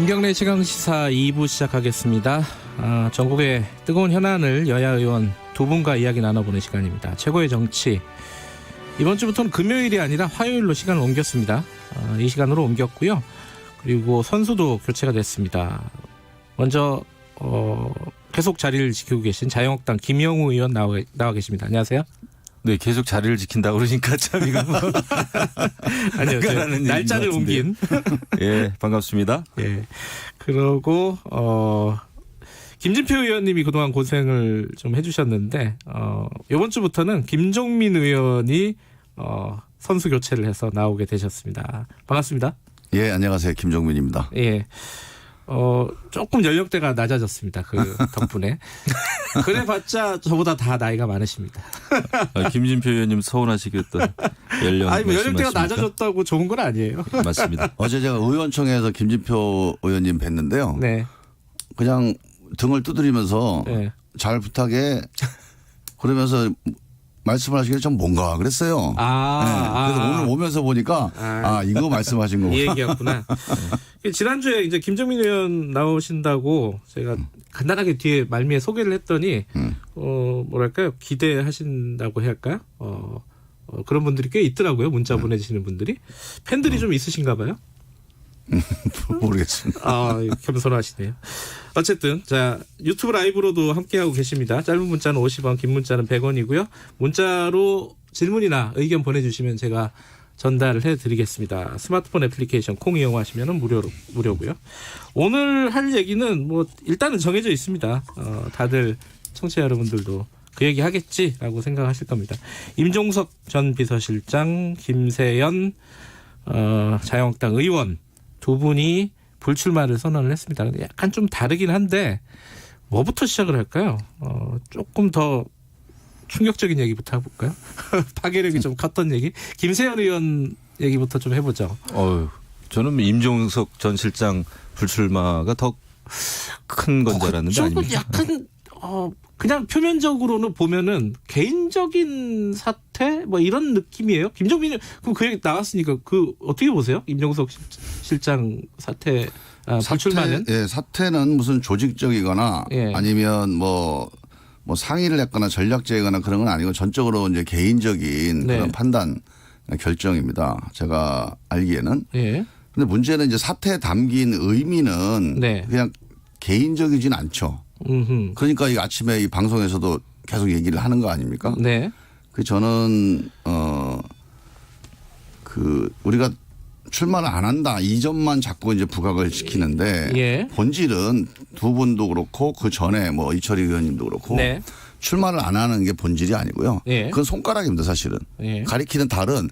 김경래 최강시사 2부 시작하겠습니다. 전국의 뜨거운 현안을 여야 의원 두 분과 이야기 나눠보는 시간입니다. 최고의 정치. 이번 주부터는 금요일이 아니라 화요일로 시간을 옮겼습니다. 이 시간으로 옮겼고요. 그리고 선수도 교체가 됐습니다. 먼저 계속 자리를 지키고 계신 자유한국당 김영우 의원 나와 계십니다. 안녕하세요. 네, 계속 자리를 지킨다고 그러니까 참 이거 뭐 아니요, 날짜를 옮긴. 예, 반갑습니다. 예. 그리고 김진표 의원님이 그동안 고생을 좀 해주셨는데 이번 주부터는 김종민 의원이 선수 교체를 해서 나오게 되셨습니다. 반갑습니다. 예, 안녕하세요. 김종민입니다. 예. 조금 연령대가 낮아졌습니다. 그 덕분에. 그래봤자 저보다 다 나이가 많으십니다. 김진표 의원님 서운하시겠던 연령. 아니, 뭐 연령대가 낮아졌다고 좋은 건 아니에요. 맞습니다. 어제 제가 의원총회에서 김진표 의원님 뵀는데요. 네. 그냥 등을 두드리면서 네. 잘 부탁해 그러면서 말씀을 하시길래 좀 뭔가 그랬어요. 그래서 오늘 오면서 보니까 이거 말씀하신 거구나. 이 얘기였구나. 지난주에 이제 김종민 의원 나오신다고 제가 간단하게 뒤에 말미에 소개를 했더니 뭐랄까요, 기대하신다고 해야 할까요? 그런 분들이 꽤 있더라고요. 문자 보내주시는 분들이. 팬들이 좀 있으신가 봐요. 모르겠습니다. 겸손하시네요. 어쨌든 자, 유튜브 라이브로도 함께하고 계십니다. 짧은 문자는 50원, 긴 문자는 100원이고요. 문자로 질문이나 의견 보내주시면 제가 전달을 해드리겠습니다. 스마트폰 애플리케이션 콩 이용하시면 무료고요. 오늘 할 얘기는 뭐 일단은 정해져 있습니다. 다들 청취자 여러분들도 그 얘기 하겠지라고 생각하실 겁니다. 임종석 전 비서실장, 김세연 자유한국당 의원 두 분이 불출마를 선언을 했습니다. 근데 약간 좀 다르긴 한데 뭐부터 시작을 할까요? 조금 더 충격적인 얘기부터 해볼까요? 파괴력이 좀 컸던 얘기. 김세연 의원 얘기부터 좀 해보죠. 저는 임종석 전 실장 불출마가 더 큰 건 줄 알았는데 아닙니까? 약간 그냥 표면적으로는 보면은 개인적인 사태 뭐 이런 느낌이에요. 김종민 그럼 그 얘기 나왔으니까 그 어떻게 보세요? 임종석 실장 사태 불출마는? 사태는 무슨 조직적이거나 아니면 뭐 상의를 했거나 전략적이거나 그런 건 아니고 전적으로 이제 개인적인 그런 판단 결정입니다. 제가 알기에는. 근데 문제는 이제 사태에 담긴 의미는 그냥 개인적이진 않죠. 그러니까 이 아침에 이 방송에서도 계속 얘기를 하는 거 아닙니까? 네. 저는 우리가 출마를 안 한다 이 점만 자꾸 이제 부각을 시키는데 본질은 두 분도 그렇고 그 전에 뭐 이철희 의원님도 그렇고 출마를 안 하는 게 본질이 아니고요. 그건 손가락입니다, 사실은. 가리키는 달은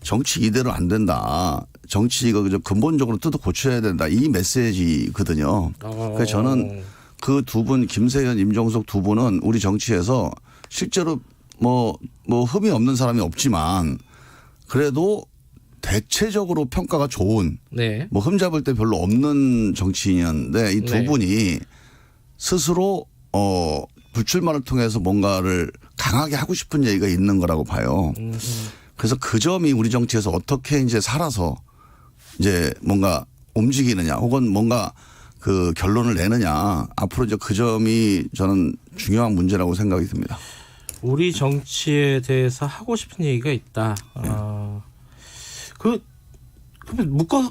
정치 이대로 안 된다. 정치 이거 근본적으로 뜯어 고쳐야 된다. 이 메시지거든요. 그래서 저는 그 두 분 김세연, 임종석 두 분은 우리 정치에서 실제로 뭐 흠이 없는 사람이 없지만 그래도 대체적으로 평가가 좋은 뭐 흠잡을 때 별로 없는 정치인이었는데 이 두 분이 스스로 불출마를 통해서 뭔가를 강하게 하고 싶은 얘기가 있는 거라고 봐요. 그래서 그 점이 우리 정치에서 어떻게 이제 살아서 이제 뭔가 움직이느냐 혹은 뭔가 그 결론을 내느냐 앞으로 이제 그 점이 저는 중요한 문제라고 생각이 듭니다. 우리 정치에 대해서 하고 싶은 얘기가 있다.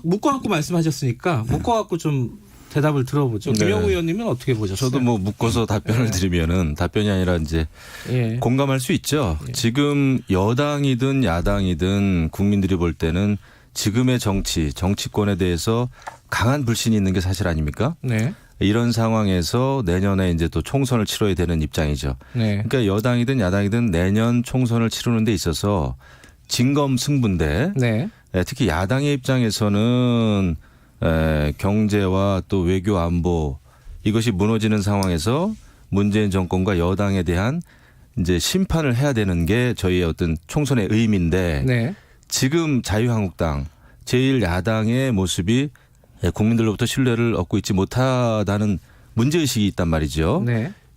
묶어갖고 말씀하셨으니까 묶어갖고 좀 대답을 들어보죠. 김영우 의원님은 어떻게 보셨어요? 저도 뭐 묶어서 답변을 드리면은 답변이 아니라 이제 공감할 수 있죠. 지금 여당이든 야당이든 국민들이 볼 때는 지금의 정치권에 대해서 강한 불신이 있는 게 사실 아닙니까? 이런 상황에서 내년에 이제 또 총선을 치러야 되는 입장이죠. 그러니까 여당이든 야당이든 내년 총선을 치르는 데 있어서 진검승부인데 특히 야당의 입장에서는 경제와 또 외교 안보 이것이 무너지는 상황에서 문재인 정권과 여당에 대한 이제 심판을 해야 되는 게 저희의 어떤 총선의 의미인데 지금 자유한국당 제1야당의 모습이 국민들로부터 신뢰를 얻고 있지 못하다는 문제의식이 있단 말이죠.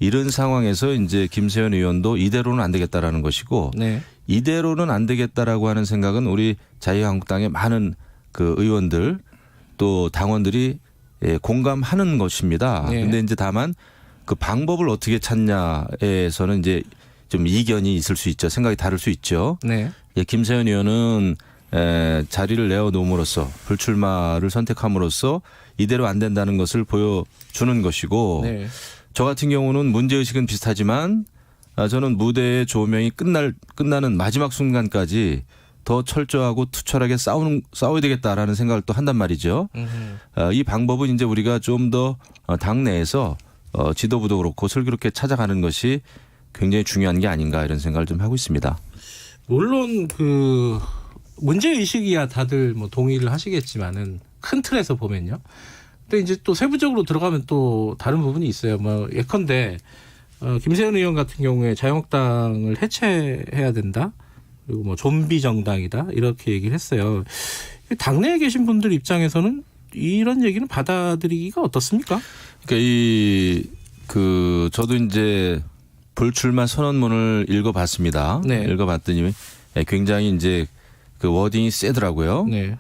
이런 상황에서 이제 김세연 의원도 이대로는 안 되겠다라는 것이고 이대로는 안 되겠다라고 하는 생각은 우리 자유한국당의 많은 그 의원들 또 당원들이 공감하는 것입니다. 그런데 이제 다만 그 방법을 어떻게 찾냐에서는 이제 좀 이견이 있을 수 있죠. 생각이 다를 수 있죠. 네. 김세현 의원은 자리를 내어놓음으로써 불출마를 선택함으로써 이대로 안 된다는 것을 보여주는 것이고 네. 저 같은 경우는 문제의식은 비슷하지만 저는 무대의 조명이 끝나는 마지막 순간까지 더 철저하고 투철하게 싸워야 되겠다라는 생각을 또 한단 말이죠. 이 방법은 이제 우리가 좀 더 당내에서 지도부도 그렇고 슬기롭게 찾아가는 것이 굉장히 중요한 게 아닌가 이런 생각을 좀 하고 있습니다. 물론 그 문제의식이야 다들 뭐 동의를 하시겠지만은 큰 틀에서 보면요. 근데 이제 또 세부적으로 들어가면 또 다른 부분이 있어요. 뭐 예컨대 김세현 의원 같은 경우에 자유한국당을 해체해야 된다. 그리고 뭐 좀비 정당이다. 이렇게 얘기를 했어요. 당내에 계신 분들 입장에서는 이런 얘기는 받아들이기가 어떻습니까? 그러니까 저도 이제 불출마 선언문을 읽어봤습니다. 네. 읽어봤더니 굉장히 이제 그 워딩이 세더라고요. 네.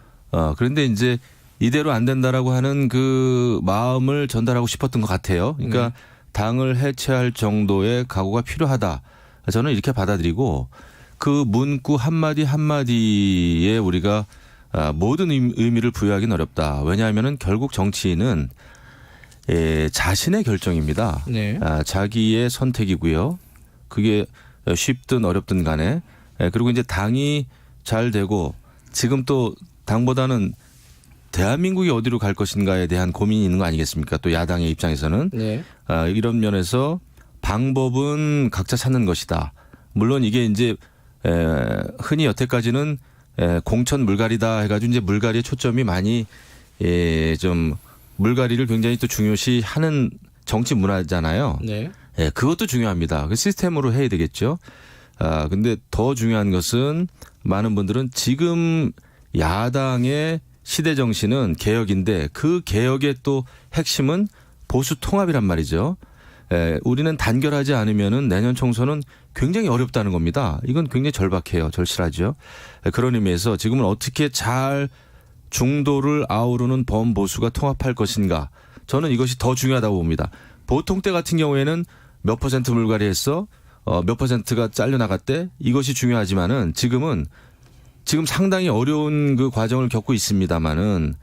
그런데 이제 이대로 안 된다라고 하는 그 마음을 전달하고 싶었던 것 같아요. 그러니까 당을 해체할 정도의 각오가 필요하다. 저는 이렇게 받아들이고 그 문구 한마디 한마디에 우리가 모든 의미를 부여하기는 어렵다. 왜냐하면은 결국 정치인은 자신의 결정입니다. 네. 자기의 선택이고요. 그게 쉽든 어렵든 간에. 그리고 이제 당이 잘 되고 지금 또 당보다는 대한민국이 어디로 갈 것인가에 대한 고민이 있는 거 아니겠습니까? 또 야당의 입장에서는. 네. 이런 면에서 방법은 각자 찾는 것이다. 물론 이게 이제 흔히 여태까지는 공천 물갈이다 해가지고 이제 물갈이의 초점이 많이 좀 물갈이를 굉장히 또 중요시하는 정치 문화잖아요. 네. 그것도 중요합니다. 그 시스템으로 해야 되겠죠. 근데 더 중요한 것은 많은 분들은 지금 야당의 시대 정신은 개혁인데 그 개혁의 또 핵심은 보수 통합이란 말이죠. 우리는 단결하지 않으면은 내년 총선은 굉장히 어렵다는 겁니다. 이건 굉장히 절박해요. 절실하죠. 그런 의미에서 지금은 어떻게 잘 중도를 아우르는 범보수가 통합할 것인가. 저는 이것이 더 중요하다고 봅니다. 보통 때 같은 경우에는 몇 퍼센트 물갈이했어? 몇 퍼센트가 잘려나갔대? 이것이 중요하지만은 지금 상당히 어려운 그 과정을 겪고 있습니다만은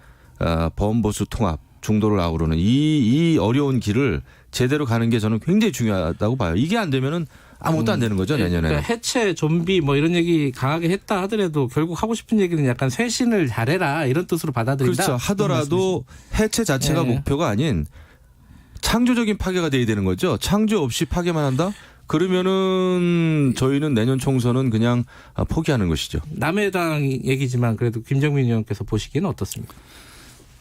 범보수 통합, 중도를 아우르는 이 어려운 길을 제대로 가는 게 저는 굉장히 중요하다고 봐요. 이게 안 되면은 아무것도 안 되는 거죠, 내년에. 그러니까 해체, 좀비 뭐 이런 얘기 강하게 했다 하더라도 결국 하고 싶은 얘기는 약간 쇄신을 잘해라 이런 뜻으로 받아들인다. 그렇죠. 하더라도 해체 자체가 목표가 아닌 창조적인 파괴가 돼야 되는 거죠. 창조 없이 파괴만 한다? 그러면은 저희는 내년 총선은 그냥 포기하는 것이죠. 남의 당 얘기지만 그래도 김정민 의원께서 보시기에는 어떻습니까?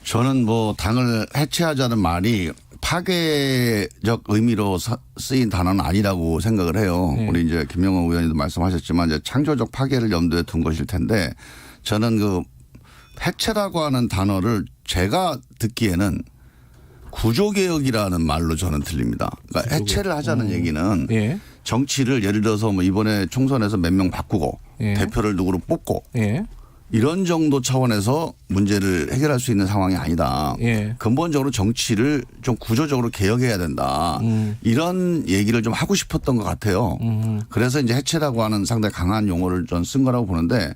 저는 뭐 당을 해체하자는 말이 파괴적 의미로 쓰인 단어는 아니라고 생각을 해요. 네. 우리 이제 김영호 의원님도 말씀하셨지만 이제 창조적 파괴를 염두에 둔 것일 텐데 저는 그 해체라고 하는 단어를 제가 듣기에는 구조개혁이라는 말로 저는 들립니다. 그러니까 해체를 하자는 얘기는 예. 정치를 예를 들어서 뭐 이번에 총선에서 몇 명 바꾸고 예. 대표를 누구로 뽑고 예. 이런 정도 차원에서 문제를 해결할 수 있는 상황이 아니다. 예. 근본적으로 정치를 좀 구조적으로 개혁해야 된다. 이런 얘기를 좀 하고 싶었던 것 같아요. 그래서 이제 해체라고 하는 상당히 강한 용어를 전 쓴 거라고 보는데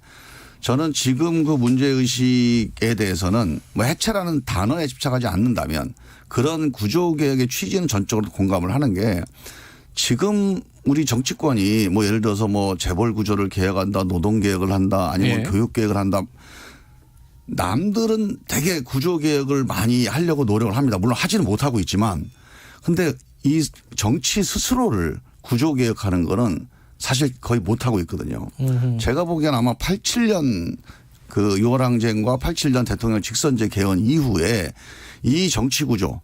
저는 지금 그 문제의식에 대해서는 뭐 해체라는 단어에 집착하지 않는다면 그런 구조개혁의 취지는 전적으로 공감을 하는 게 지금 우리 정치권이 뭐 예를 들어서 뭐 재벌 구조를 개혁한다, 노동개혁을 한다, 아니면 교육개혁을 한다. 남들은 되게 구조개혁을 많이 하려고 노력을 합니다. 물론 하지는 못하고 있지만. 근데 이 정치 스스로를 구조개혁하는 거는 사실 거의 못하고 있거든요. 제가 보기엔 아마 87년 그 6월 항쟁과 87년 대통령 직선제 개헌 이후에 이 정치 구조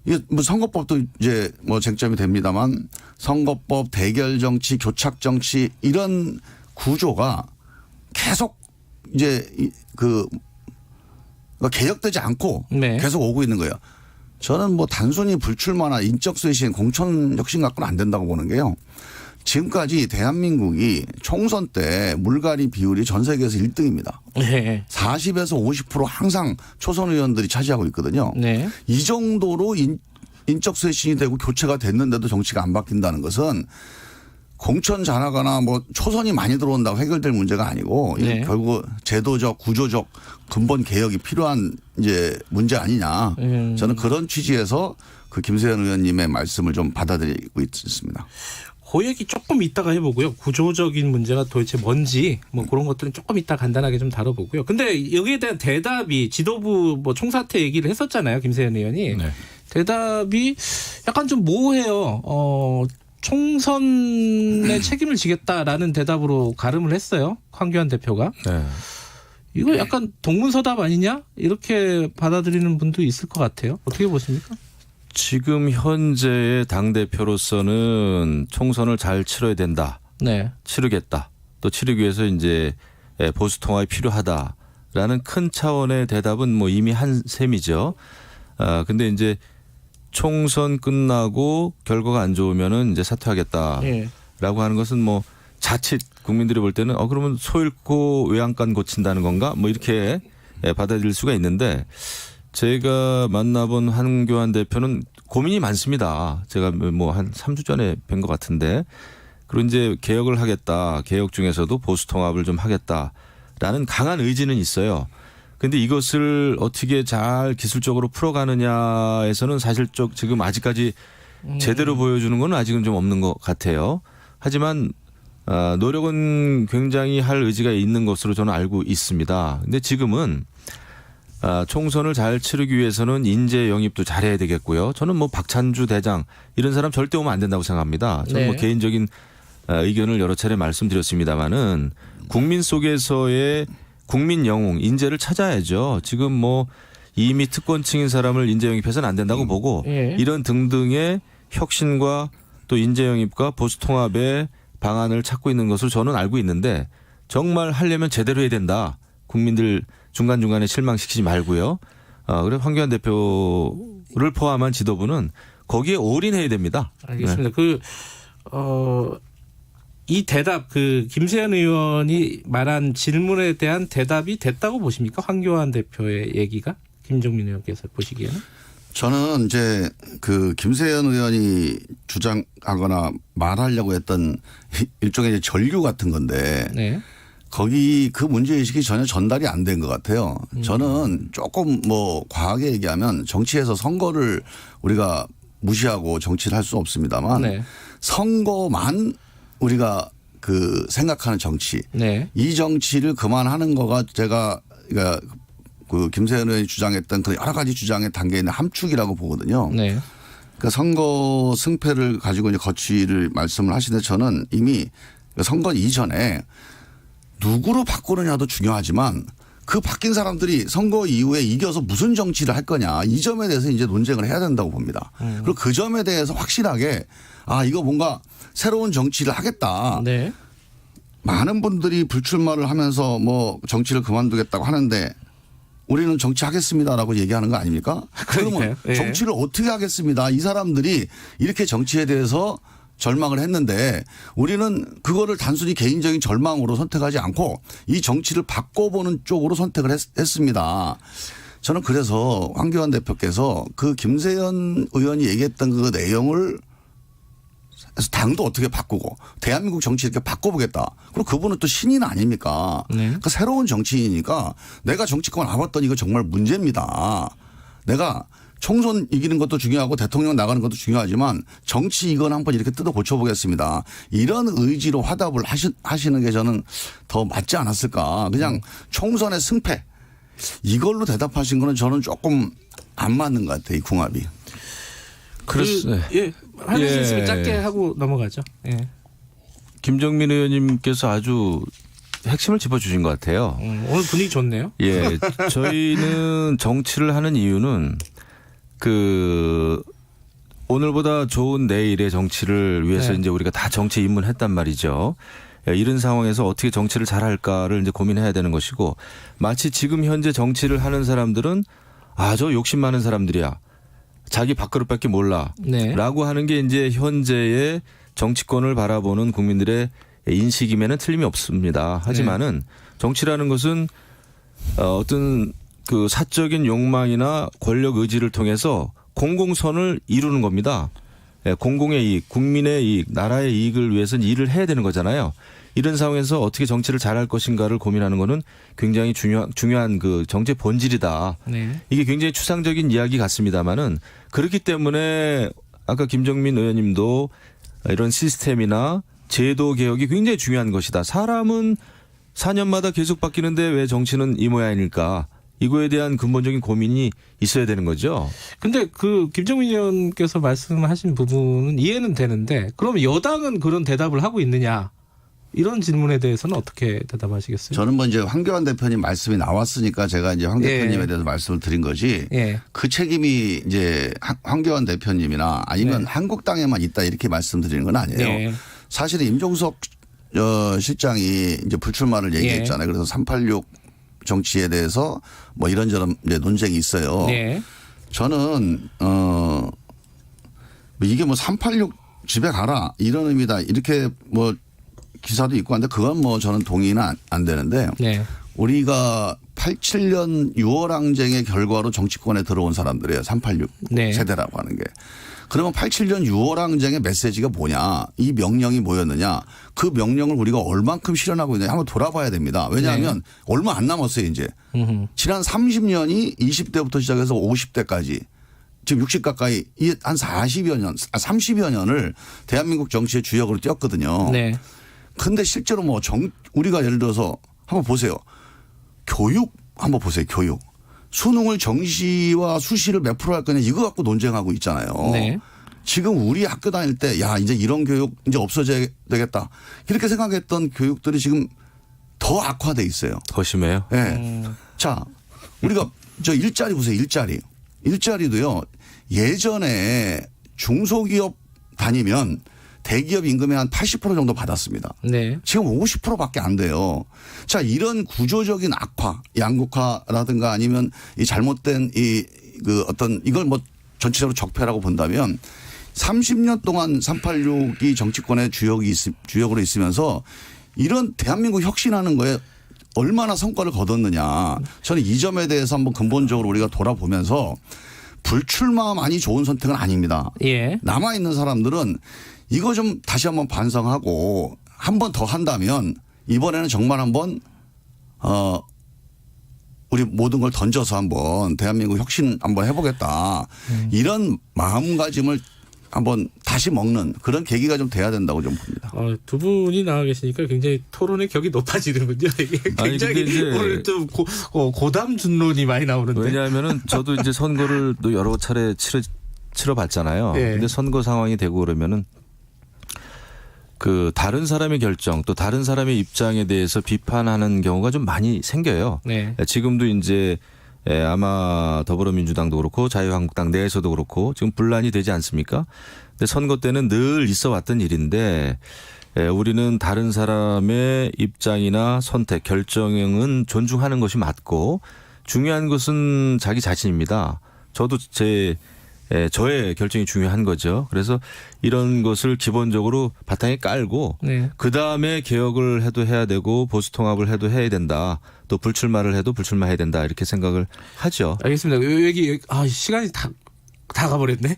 이게 뭐 선거법도 이제 뭐 쟁점이 됩니다만 선거법, 대결 정치, 교착 정치 이런 구조가 계속 이제 개혁되지 않고 계속 오고 있는 거예요. 저는 뭐 단순히 불출마나 인적 쇄신, 공천 혁신 갖고는 안 된다고 보는 게요. 지금까지 대한민국이 총선 때 물갈이 비율이 전 세계에서 1등입니다. 네. 40에서 50% 항상 초선 의원들이 차지하고 있거든요. 네. 이 정도로 인적 쇄신이 되고 교체가 됐는데도 정치가 안 바뀐다는 것은 공천 잘하거나 뭐 초선이 많이 들어온다고 해결될 문제가 아니고 네. 결국 제도적 구조적 근본 개혁이 필요한 이제 문제 아니냐. 저는 그런 취지에서 그 김세현 의원님의 말씀을 좀 받아들이고 있습니다. 그 얘기 조금 이따가 해보고요. 구조적인 문제가 도대체 뭔지 뭐 그런 것들은 조금 이따 간단하게 좀 다뤄보고요. 근데 여기에 대한 대답이 지도부 뭐 총사퇴 얘기를 했었잖아요. 김세현 의원이. 네. 대답이 약간 좀 모호해요. 총선에 책임을 지겠다라는 대답으로 가름을 했어요. 황교안 대표가. 네. 이거 약간 동문서답 아니냐? 이렇게 받아들이는 분도 있을 것 같아요. 어떻게 보십니까? 지금 현재의 당대표로서는 총선을 잘 치러야 된다. 네. 치르겠다. 또 치르기 위해서 이제 보수 통합이 필요하다라는 큰 차원의 대답은 뭐 이미 한 셈이죠. 근데 이제 총선 끝나고 결과가 안 좋으면은 이제 사퇴하겠다라고 하는 것은 뭐 자칫 국민들이 볼 때는 그러면 소 잃고 외양간 고친다는 건가? 뭐 이렇게 받아들일 수가 있는데 제가 만나본 황교안 대표는 고민이 많습니다. 제가 뭐 한 3주 전에 뵌 것 같은데 그리고 이제 개혁을 하겠다. 개혁 중에서도 보수 통합을 좀 하겠다라는 강한 의지는 있어요. 근데 이것을 어떻게 잘 기술적으로 풀어가느냐에서는 사실 지금 아직까지 제대로 보여주는 건 아직은 좀 없는 것 같아요. 하지만 노력은 굉장히 할 의지가 있는 것으로 저는 알고 있습니다. 근데 지금은 총선을 잘 치르기 위해서는 인재 영입도 잘해야 되겠고요. 저는 뭐 박찬주 대장 이런 사람 절대 오면 안 된다고 생각합니다. 저는 뭐 개인적인 의견을 여러 차례 말씀드렸습니다마는 국민 속에서의 국민 영웅, 인재를 찾아야죠. 지금 뭐 이미 특권층인 사람을 인재 영입해서는 안 된다고 보고 이런 등등의 혁신과 또 인재 영입과 보수 통합의 방안을 찾고 있는 것으로 저는 알고 있는데 정말 하려면 제대로 해야 된다. 국민들 중간중간에 실망시키지 말고요. 그래서 황교안 대표를 포함한 지도부는 거기에 올인해야 됩니다. 알겠습니다. 네. 이 대답 김세현 의원이 말한 질문에 대한 대답이 됐다고 보십니까? 황교안 대표의 얘기가 김종민 의원께서 보시기에는? 저는 이제 김세현 의원이 주장하거나 말하려고 했던 일종의 전류 같은 건데 네. 거기 그 문제의식이 전혀 전달이 안 된 것 같아요. 저는 조금 뭐 과하게 얘기하면 정치에서 선거를 우리가 무시하고 정치를 할 수 없습니다만 네. 선거만 우리가 생각하는 정치. 네. 이 정치를 그만하는 거가 제가 김세현 의원이 주장했던 그 여러 가지 주장의 단계에 있는 함축이라고 보거든요. 네. 그러니까 선거 승패를 가지고 이제 거취를 말씀을 하시는데 저는 이미 선거 이전에 누구로 바꾸느냐도 중요하지만 그 바뀐 사람들이 선거 이후에 이겨서 무슨 정치를 할 거냐 이 점에 대해서 이제 논쟁을 해야 된다고 봅니다. 그리고 그 점에 대해서 확실하게 이거 뭔가 새로운 정치를 하겠다. 네. 많은 분들이 불출마를 하면서 뭐 정치를 그만두겠다고 하는데 우리는 정치하겠습니다라고 얘기하는 거 아닙니까? 그러면 네. 정치를 어떻게 하겠습니다. 이 사람들이 이렇게 정치에 대해서 절망을 했는데 우리는 그거를 단순히 개인적인 절망으로 선택하지 않고 이 정치를 바꿔보는 쪽으로 선택을 했습니다. 저는 그래서 황교안 대표께서 김세현 의원이 얘기했던 그 내용을 그래서 당도 어떻게 바꾸고 대한민국 정치 이렇게 바꿔보겠다. 그리고 그분은 또 신인 아닙니까? 네. 그러니까 새로운 정치인이니까 내가 정치권 와봤더니 이거 정말 문제입니다. 내가 총선 이기는 것도 중요하고 대통령 나가는 것도 중요하지만 정치 이건 한번 이렇게 뜯어 고쳐보겠습니다. 이런 의지로 화답을 하시는 게 저는 더 맞지 않았을까. 그냥 총선의 승패 이걸로 대답하신 거는 저는 조금 안 맞는 것 같아요. 이 궁합이. 예. 할 수 있으면 짧게 하고 넘어가죠. 예. 김종민 의원님께서 아주 핵심을 짚어주신 것 같아요. 오늘 분위기 좋네요. 예. 저희는 정치를 하는 이유는 오늘보다 좋은 내일의 정치를 위해서 네. 이제 우리가 다 정치에 입문했단 말이죠. 이런 상황에서 어떻게 정치를 잘할까를 이제 고민해야 되는 것이고 마치 지금 현재 정치를 하는 사람들은 저 욕심 많은 사람들이야. 자기 밥그릇밖에 몰라. 네. 라고 하는 게 이제 현재의 정치권을 바라보는 국민들의 인식임에는 틀림이 없습니다. 하지만은 정치라는 것은 어떤 그 사적인 욕망이나 권력 의지를 통해서 공공선을 이루는 겁니다. 공공의 이익, 국민의 이익, 나라의 이익을 위해서는 일을 해야 되는 거잖아요. 이런 상황에서 어떻게 정치를 잘할 것인가를 고민하는 것은 굉장히 중요한 그 정치의 본질이다. 네. 이게 굉장히 추상적인 이야기 같습니다만은 그렇기 때문에 아까 김정민 의원님도 이런 시스템이나 제도 개혁이 굉장히 중요한 것이다. 사람은 4년마다 계속 바뀌는데 왜 정치는 이 모양일까? 이거에 대한 근본적인 고민이 있어야 되는 거죠. 근데 그 김정민 의원께서 말씀하신 부분은 이해는 되는데 그러면 여당은 그런 대답을 하고 있느냐? 이런 질문에 대해서는 어떻게 대답하시겠어요? 저는 뭐 이제 황교안 대표님 말씀이 나왔으니까 제가 이제 황 대표님에 대해서 말씀을 드린 거지. 그 책임이 이제 황교안 대표님이나 아니면 한국당에만 있다 이렇게 말씀드리는 건 아니에요. 사실 임종석 실장이 이제 불출마를 얘기했잖아요. 그래서 386 정치에 대해서 뭐 이런저런 이제 논쟁이 있어요. 저는 이게 뭐 386 집에 가라 이런 의미다 이렇게 뭐 기사도 있고 한데 그건 뭐 저는 동의는 안 되는데 우리가 87년 6월 항쟁의 결과로 정치권에 들어온 사람들이에요. 386 세대라고 하는 게. 그러면 87년 6월 항쟁의 메시지가 뭐냐. 이 명령이 뭐였느냐. 그 명령을 우리가 얼만큼 실현하고 있느냐 한번 돌아봐야 됩니다. 왜냐하면 얼마 안 남았어요 이제. 지난 30년이 20대부터 시작해서 50대까지 지금 60 가까이 한 40여 년, 30여 년을 대한민국 정치의 주역으로 뛰었거든요. 근데 실제로 뭐 우리가 예를 들어서 한번 보세요. 교육 한번 보세요. 교육. 수능을 정시와 수시를 몇 프로 할 거냐 이거 갖고 논쟁하고 있잖아요. 지금 우리 학교 다닐 때 야 이제 이런 교육 이제 없어져야 되겠다. 이렇게 생각했던 교육들이 지금 더 악화돼 있어요. 더 심해요? 네. 자 우리가 저 일자리 보세요. 일자리도요. 예전에 중소기업 다니면 대기업 임금의 한 80% 정도 받았습니다. 지금 50%밖에 안 돼요. 자, 이런 구조적인 악화, 양극화라든가 아니면 이 잘못된 그 어떤 이걸 뭐 전체적으로 적폐라고 본다면 30년 동안 386이 정치권의 주역으로 있으면서 이런 대한민국 혁신하는 거에 얼마나 성과를 거뒀느냐. 저는 이 점에 대해서 한번 근본적으로 우리가 돌아보면서 불출마만이 좋은 선택은 아닙니다. 남아있는 사람들은 이거 좀 다시 한번 반성하고 한 번 더 한다면 이번에는 정말 한번 우리 모든 걸 던져서 한번 대한민국 혁신 한번 해보겠다. 이런 마음가짐을 한번 다시 먹는 그런 계기가 좀 돼야 된다고 좀 봅니다. 두 분이 나와 계시니까 굉장히 토론의 격이 높아지는군요. 이게 굉장히 오늘 좀 고담 준론이 많이 나오는데. 왜냐하면은 저도 이제 선거를 또 여러 차례 치러봤잖아요. 근데 선거 상황이 되고 그러면은 그 다른 사람의 결정 또 다른 사람의 입장에 대해서 비판하는 경우가 좀 많이 생겨요. 지금도 이제 아마 더불어민주당도 그렇고 자유한국당 내에서도 그렇고 지금 분란이 되지 않습니까? 근데 선거 때는 늘 있어 왔던 일인데 우리는 다른 사람의 입장이나 선택, 결정은 존중하는 것이 맞고 중요한 것은 자기 자신입니다. 저도 저의 결정이 중요한 거죠. 그래서 이런 것을 기본적으로 바탕에 깔고 그다음에 개혁을 해도 해야 되고 보수통합을 해도 해야 된다. 또 불출마를 해도 불출마해야 된다. 이렇게 생각을 하죠. 알겠습니다. 여기 시간이 다 가버렸네.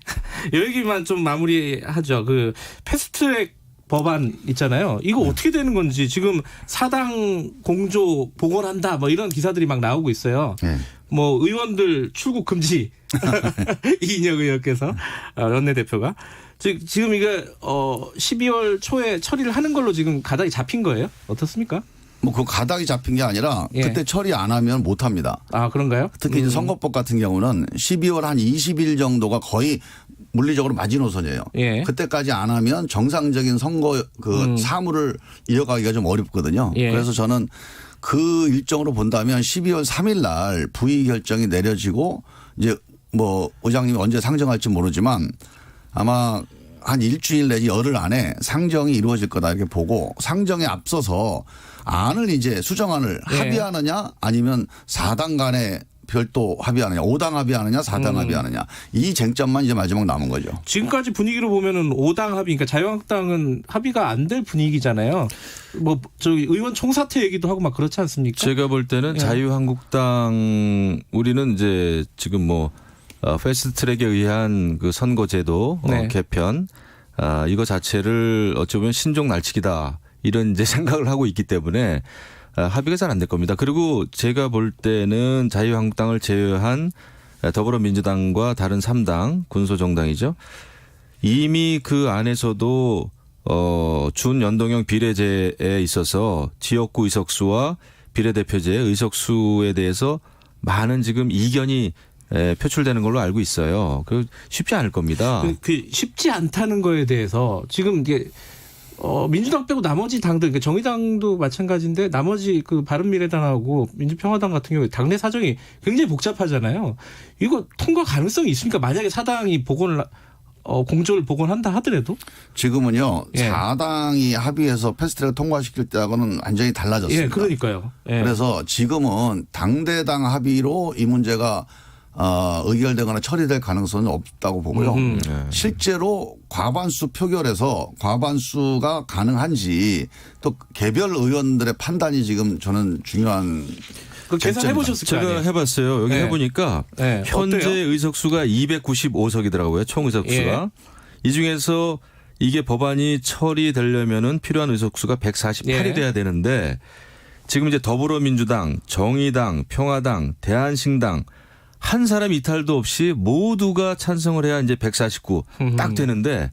여기만 좀 마무리하죠. 그 패스트트랙 법안 있잖아요. 이거 어떻게 되는 건지 지금 사당 공조 복원한다 뭐 이런 기사들이 막 나오고 있어요. 뭐 의원들 출국 금지 이인혁 의원께서 원내대표가 지금 이게 12월 초에 처리를 하는 걸로 지금 가닥이 잡힌 거예요? 어떻습니까? 뭐 그 가닥이 잡힌 게 아니라 그때 처리 안 하면 못 합니다. 아 그런가요? 특히 이제 선거법 같은 경우는 12월 한 20일 정도가 거의 물리적으로 마지노선이에요. 그때까지 안 하면 정상적인 선거 그 사무를 이어가기가 좀 어렵거든요. 그래서 저는 그 일정으로 본다면 12월 3일 날 부의 결정이 내려지고 이제 뭐 의장님이 언제 상정할지 모르지만 아마 한 일주일 내지 열흘 안에 상정이 이루어질 거다 이렇게 보고 상정에 앞서서 안을 이제 수정안을 합의하느냐 아니면 4당 간의 별도 합의하느냐, 5당 합의하느냐, 4당 합의하느냐 이 쟁점만 이제 마지막 남은 거죠. 지금까지 분위기로 보면은 5당 합의, 그러니까 자유한국당은 합의가 안 될 분위기잖아요. 뭐 저기 의원 총사퇴 얘기도 하고 막 그렇지 않습니까? 제가 볼 때는 자유한국당 우리는 이제 지금 뭐 패스트트랙에 의한 그 선거제도 개편 이거 자체를 어찌 보면 신종 날치기다 이런 이제 생각을 하고 있기 때문에 합의가 잘 안 될 겁니다. 그리고 제가 볼 때는 자유한국당을 제외한 더불어민주당과 다른 3당 군소정당이죠. 이미 그 안에서도 준연동형 비례제에 있어서 지역구 의석수와 비례대표제 의석수에 대해서 많은 지금 이견이 표출되는 걸로 알고 있어요. 그 쉽지 않을 겁니다. 그 쉽지 않다는 거에 대해서 지금 이게 민주당 빼고 나머지 당들, 그러니까 정의당도 마찬가지인데 나머지 그 바른미래당하고 민주평화당 같은 경우에 당내 사정이 굉장히 복잡하잖아요. 이거 통과 가능성이 있습니까? 만약에 4당이 공조를 복원한다 하더라도? 지금은요. 4당이 합의해서 패스트트랙 통과시킬 때하고는 완전히 달라졌습니다. 예, 그러니까요. 예. 그래서 지금은 당대당 합의로 이 문제가 의결되거나 처리될 가능성은 없다고 보고요. 실제로 과반수 표결에서 과반수가 가능한지 또 개별 의원들의 판단이 지금 저는 중요한 그 계산해 보셨을 거 아니에요? 제가 해봤어요. 여기 해보니까 현재 어때요? 의석수가 295석이더라고요. 총 의석수가. 이 중에서 이게 법안이 처리되려면은 필요한 의석수가 148이 돼야 되는데 지금 이제 더불어민주당, 정의당, 평화당, 대한신당 한 사람 이탈도 없이 모두가 찬성을 해야 이제 149 딱 되는데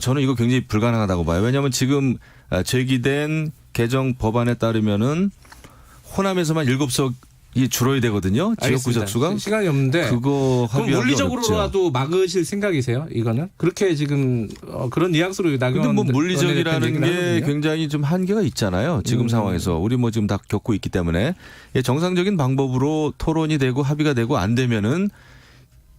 저는 이거 굉장히 불가능하다고 봐요. 왜냐하면 지금 제기된 개정 법안에 따르면은 호남에서만 7석이 줄어야 되거든요. 지역구 의석수가. 시간이 없는데. 그거 합의하기 어렵죠. 물리적으로라도 막으실 생각이세요? 이거는? 그렇게 지금 그런 뉘앙스로 근데 뭐 물리적이라는 게 굉장히 좀 한계가 있잖아요. 지금 상황에서. 우리 뭐 지금 다 겪고 있기 때문에. 정상적인 방법으로 토론이 되고 합의가 되고 안 되면은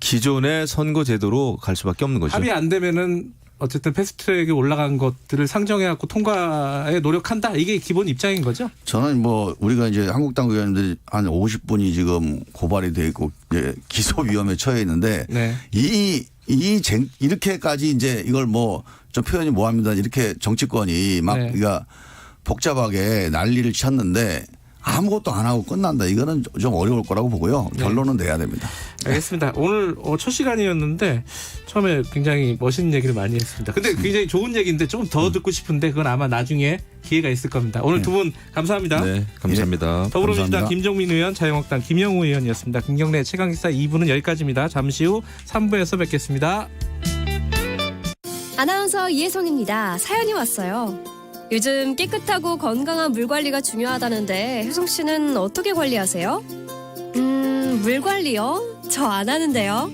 기존의 선거 제도로 갈 수밖에 없는 거죠. 합의 안 되면은 어쨌든 패스트트랙에 올라간 것들을 상정해갖고 통과에 노력한다. 이게 기본 입장인 거죠? 저는 뭐 우리가 이제 한국당 의원들이 한 50분이 지금 고발이 돼 있고 기소 위험에 처해 있는데 이렇게까지 이제 이걸 뭐 좀 표현이 뭐합니다. 이렇게 정치권이 막 그러니까 복잡하게 난리를 쳤는데 아무것도 안 하고 끝난다. 이거는 좀 어려울 거라고 보고요. 결론은 내야 됩니다. 알겠습니다. 오늘 첫 시간이었는데 처음에 굉장히 멋있는 얘기를 많이 했습니다. 근데 굉장히 좋은 얘기인데 조금 더 듣고 싶은데 그건 아마 나중에 기회가 있을 겁니다. 오늘 두 분 감사합니다. 네, 감사합니다. 더불어민주당 감사합니다. 김종민 의원, 자유한국당 김영우 의원이었습니다. 김경래 최강기사 2부는 여기까지입니다. 잠시 후 3부에서 뵙겠습니다. 아나운서 이혜성입니다. 사연이 왔어요. 요즘 깨끗하고 건강한 물 관리가 중요하다는데 효성 씨는 어떻게 관리하세요? 물 관리요? 저 안 하는데요.